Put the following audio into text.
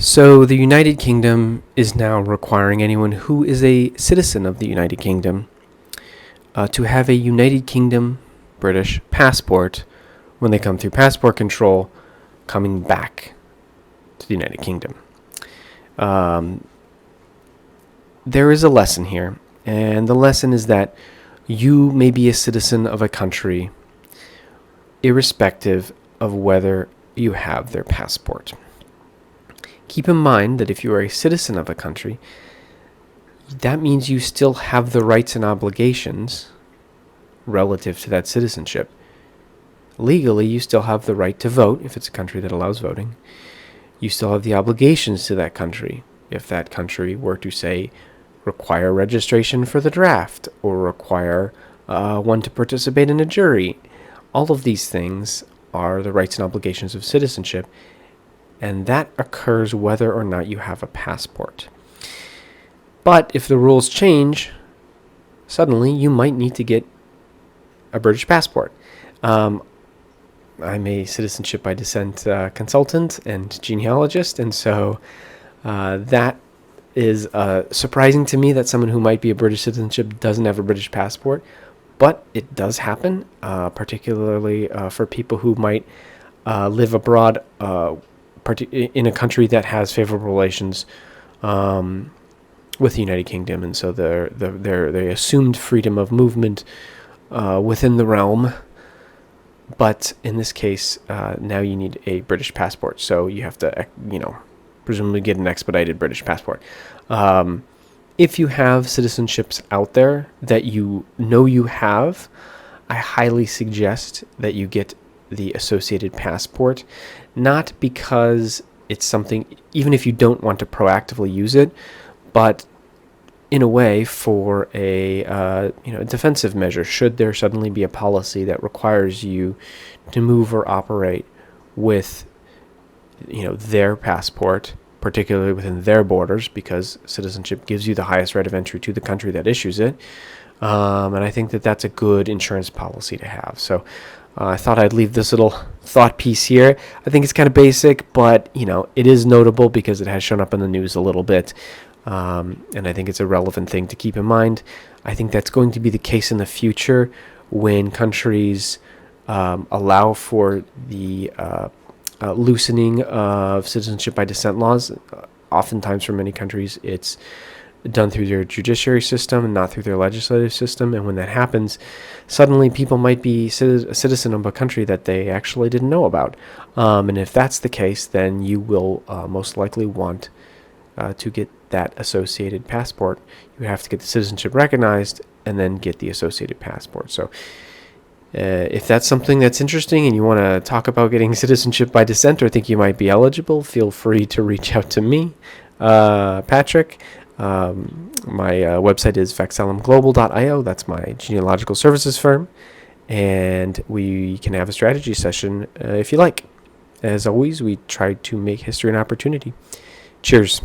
So the United Kingdom is now requiring anyone who is a citizen of the United Kingdom to have a United Kingdom British passport when they come through passport control coming back to the United Kingdom. There is a lesson here, and the lesson is that you may be a citizen of a country irrespective of whether you have their passport. Keep in mind that if you are a citizen of a country, that means you still have the rights and obligations relative to that citizenship. Legally, you still have the right to vote if it's a country that allows voting. You still have the obligations to that country if that country were to, say, require registration for the draft or require one to participate in a jury. All of these things are the rights and obligations of citizenship, and that occurs whether or not you have a passport. But if the rules change, suddenly you might need to get a British passport. I'm a citizenship by descent consultant and genealogist, and so that is surprising to me that someone who might be a British citizenship doesn't have a British passport, but it does happen, particularly for people who might live abroad in a country that has favorable relations with the United Kingdom, and so they assumed freedom of movement within the realm. But in this case, now you need a British passport, so you have to, presumably get an expedited British passport. If you have citizenships out there that you know you have, I highly suggest that you get the associated passport, not because it's something, even if you don't want to proactively use it, but in a way for a defensive measure should there suddenly be a policy that requires you to move or operate with their passport, particularly within their borders, because citizenship gives you the highest right of entry to the country that issues it. And I think that that's a good insurance policy to have. So I thought I'd leave this little thought piece here. I think it's kind of basic, but it is notable because it has shown up in the news a little bit. And I think it's a relevant thing to keep in mind. I think that's going to be the case in the future when countries allow for the loosening of citizenship by descent laws. Oftentimes for many countries, it's done through their judiciary system and not through their legislative system. And when that happens, suddenly people might be a citizen of a country that they actually didn't know about. And if that's the case, then you will most likely want to get that associated passport. You have to get the citizenship recognized and then get the associated passport. So if that's something that's interesting and you want to talk about getting citizenship by descent or think you might be eligible, feel free to reach out to me, Patrick. My website is vexillumglobal.io. That's my genealogical services firm. And we can have a strategy session if you like. As always, we try to make history an opportunity. Cheers.